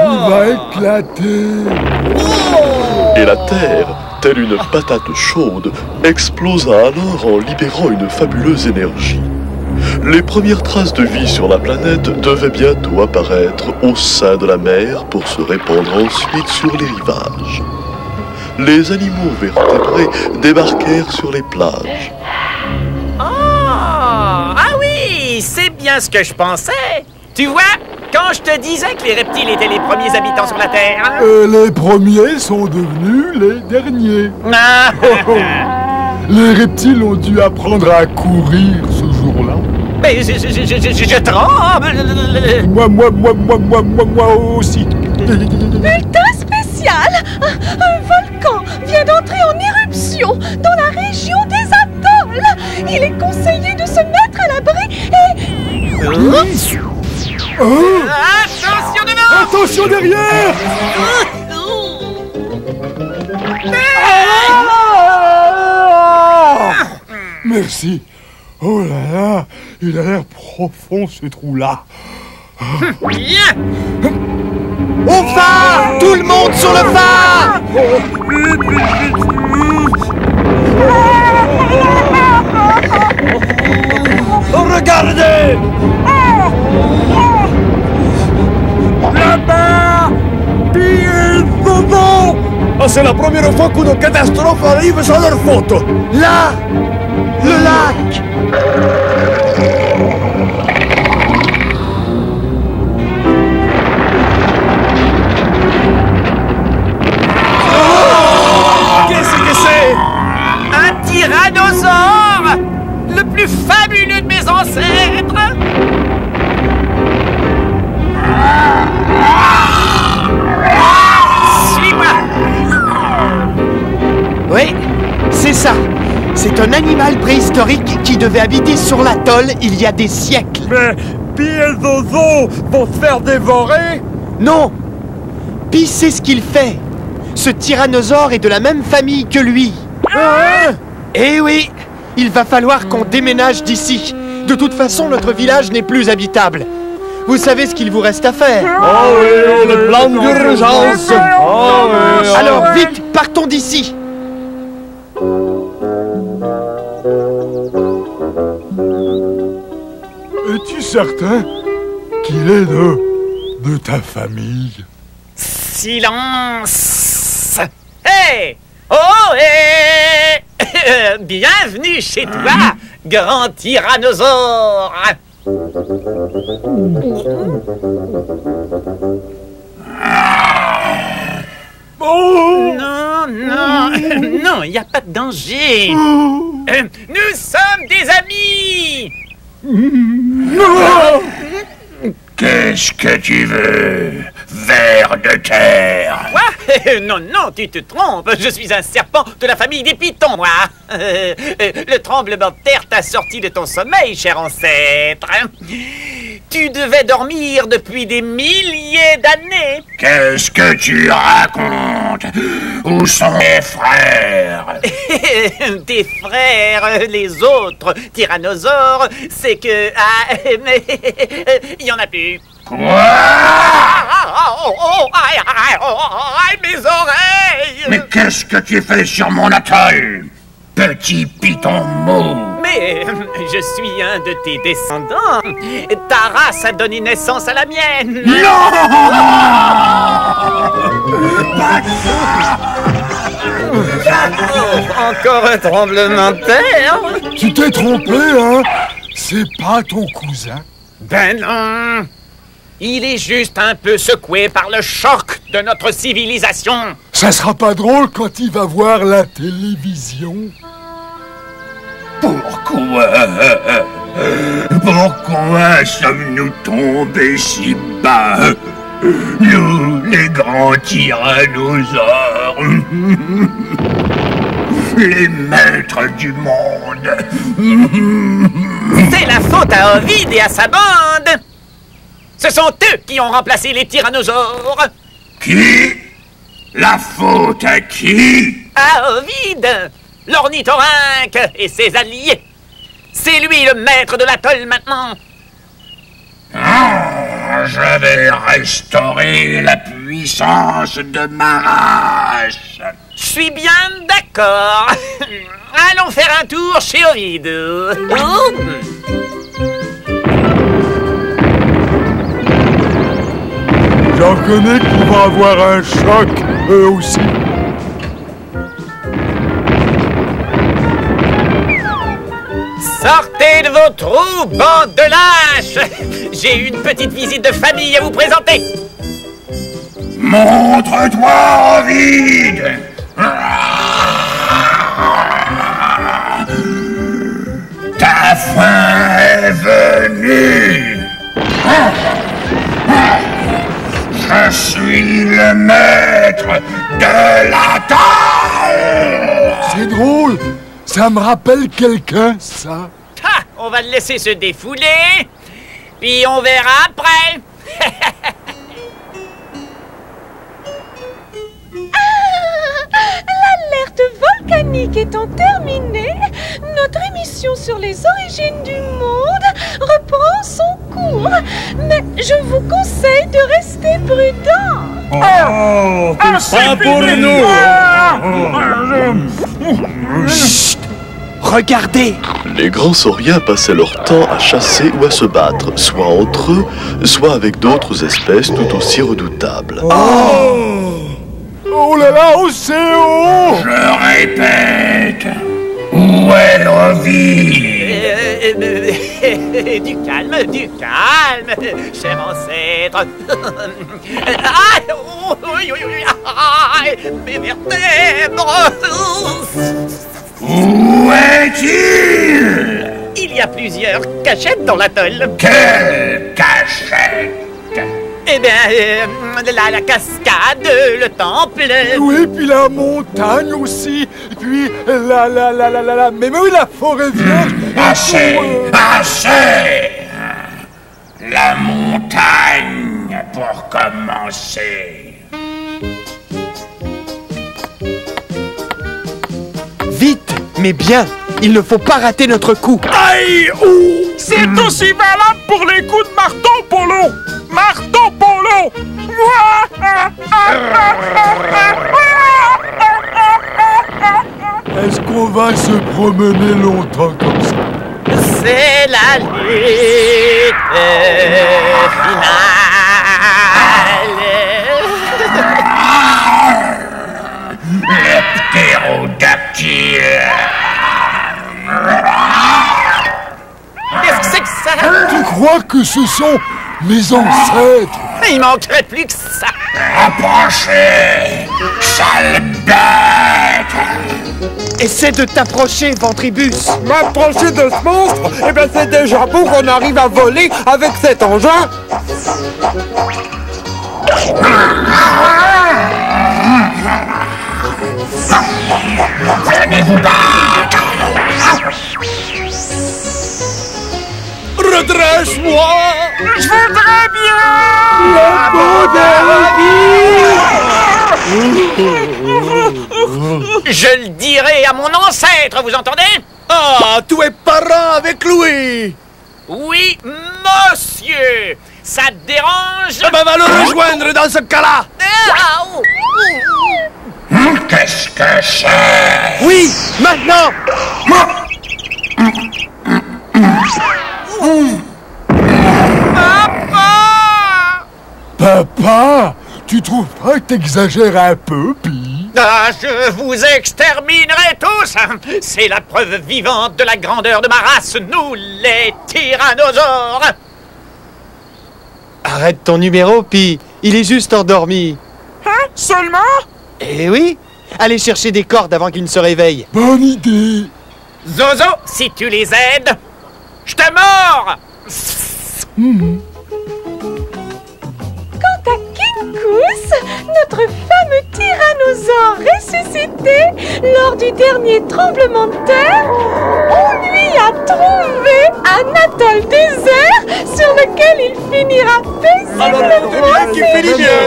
Il va éclater. Et la Terre, telle une patate chaude, explosa alors en libérant une fabuleuse énergie. Les premières traces de vie sur la planète devaient bientôt apparaître au sein de la mer pour se répandre ensuite sur les rivages. Les animaux vertébrés débarquèrent sur les plages. Ah oui, c'est bien ce que je pensais. Tu vois, quand je te disais que les reptiles étaient les premiers habitants sur la Terre... Les premiers sont devenus les derniers. Ah. Les reptiles ont dû apprendre à courir ce jour-là. Mais je tremble. Moi aussi. Bulletin spécial. Un volcan vient d'entrer en éruption dans la région des atolls. Il est conseillé de se mettre à l'abri et... Attention devant! Attention derrière! Merci. Oh là là, il a l'air profond ce trou-là. Bien! Au phare! Tout le monde sur le phare! Regardez! Là-bas! Pire Bobo! Ah, c'est la première fois qu'une catastrophe arrive sans leur faute. Là! Le lac! Qu'est-ce que c'est? Un tyrannosaure! Le plus fabuleux de mes ancêtres! Suis-moi! Oui, c'est ça. C'est un animal préhistorique qui devait habiter sur l'atoll il y a des siècles. Mais Pire Zozo vont se faire dévorer? Non! Pi sait ce qu'il fait. Ce tyrannosaure est de la même famille que lui. Eh oui! Il va falloir qu'on déménage d'ici. De toute façon, notre village n'est plus habitable. Vous savez ce qu'il vous reste à faire. Oh oui, le plan d'urgence. Oh oui. Alors vite, partons d'ici. Es-tu certain qu'il est de ta famille? Silence! Hé! Oh, hé! Bienvenue chez toi, grand tyrannosaure! Oh! Non, non, non, il n'y a pas de danger. Nous sommes des amis! Qu'est-ce que tu veux, ver de terre? Quoi? Non, non, tu te trompes. Je suis un serpent de la famille des pitons, moi. Le tremblement de terre t'a sorti de ton sommeil, cher ancêtre. Tu devais dormir depuis des milliers d'années. Qu'est-ce que tu racontes? Où sont mes frères? Tes frères, les autres tyrannosaures, c'est que... Ah, mais... Il y en a plus. Quoi? Mes oreilles! Mais qu'est-ce que tu fais sur mon atoll? Petit python mou! Mais je suis un de tes descendants. Ta race a donné naissance à la mienne. Non! Encore un tremblement de terre? Tu t'es trompé, hein? C'est pas ton cousin. Ben non. Il est juste un peu secoué par le choc de notre civilisation. Ça sera pas drôle quand il va voir la télévision. Pourquoi sommes-nous tombés si bas? Nous, les grands tyrannosaures, les maîtres du monde. C'est la faute à Ovide et à sa bande. Ce sont eux qui ont remplacé les tyrannosaures. Qui? La faute à qui? À Ovide, l'ornithorynque et ses alliés. C'est lui le maître de l'atoll maintenant. Ah. Je vais restaurer la puissance de ma race. Je suis bien d'accord. Allons faire un tour chez Ovide. J'en connais qui vont avoir un choc, eux aussi. Sortez de vos trous, bande de lâches! J'ai une petite visite de famille à vous présenter. Montre-toi, Ovide! Ta fin est venue! Je suis le maître de la terre! C'est drôle, ça me rappelle quelqu'un, ça. Ah, on va le laisser se défouler, puis on verra après. L'alerte volcanique étant terminée, notre émission sur les origines du monde reprend son cours. Mais je vous conseille de rester prudent. Pas pour nous. Chut! Regardez! Les grands sauriens passaient leur temps à chasser ou à se battre, soit entre eux, soit avec d'autres espèces tout aussi redoutables. Oh là là, c'est haut. Je répète, où est Ovide? Du calme, cher ancêtre. Ah, oui, ah, mes vertèbres. Où est-il? Il y a plusieurs cachettes dans l'atoll. Quelle cachette? Eh bien, la cascade, le temple. Oui, puis la montagne aussi. Puis même la forêt vierge. Assez! La montagne, pour commencer. Vite, mais bien! Il ne faut pas rater notre coup! Aïe! C'est aussi valable pour les coups de marteau polo! Marteau polo! Est-ce qu'on va se promener longtemps comme ça? C'est la lutte finale. Ptérodactyle! Qu'est-ce que c'est que ça? Tu crois que ce sont mes ancêtres? Il manquerait plus que ça. Approchez! Sale bête! Essaie de t'approcher, Ventribus! M'approcher de ce monstre? Eh bien, c'est déjà beau qu'on arrive à voler avec cet engin! Venez vous battre! Redresse-moi! Je voudrais bien. Le Je le dirai à mon ancêtre, vous entendez? Ah, tu es parent avec lui! Oui, monsieur. Ça te dérange? Eh ben, va le rejoindre dans ce cas-là! Ah, oh. Qu'est-ce que c'est? Oui! Maintenant! Papa! Tu trouves pas que t'exagères un peu, pis? Ah, je vous exterminerai tous. C'est la preuve vivante de la grandeur de ma race, nous, les tyrannosaures. Arrête ton numéro, Pi. Il est juste endormi. Hein? Seulement? Eh oui! Allez chercher des cordes avant qu'il ne se réveille. Bonne idée! Zozo, si tu les aides, je te mords. Quant à Kinkus, notre fameux tyrannosaure ressuscité lors du dernier tremblement de terre, on lui a trouvé un atoll désert sur lequel il finira paisiblement. qui fait du bien.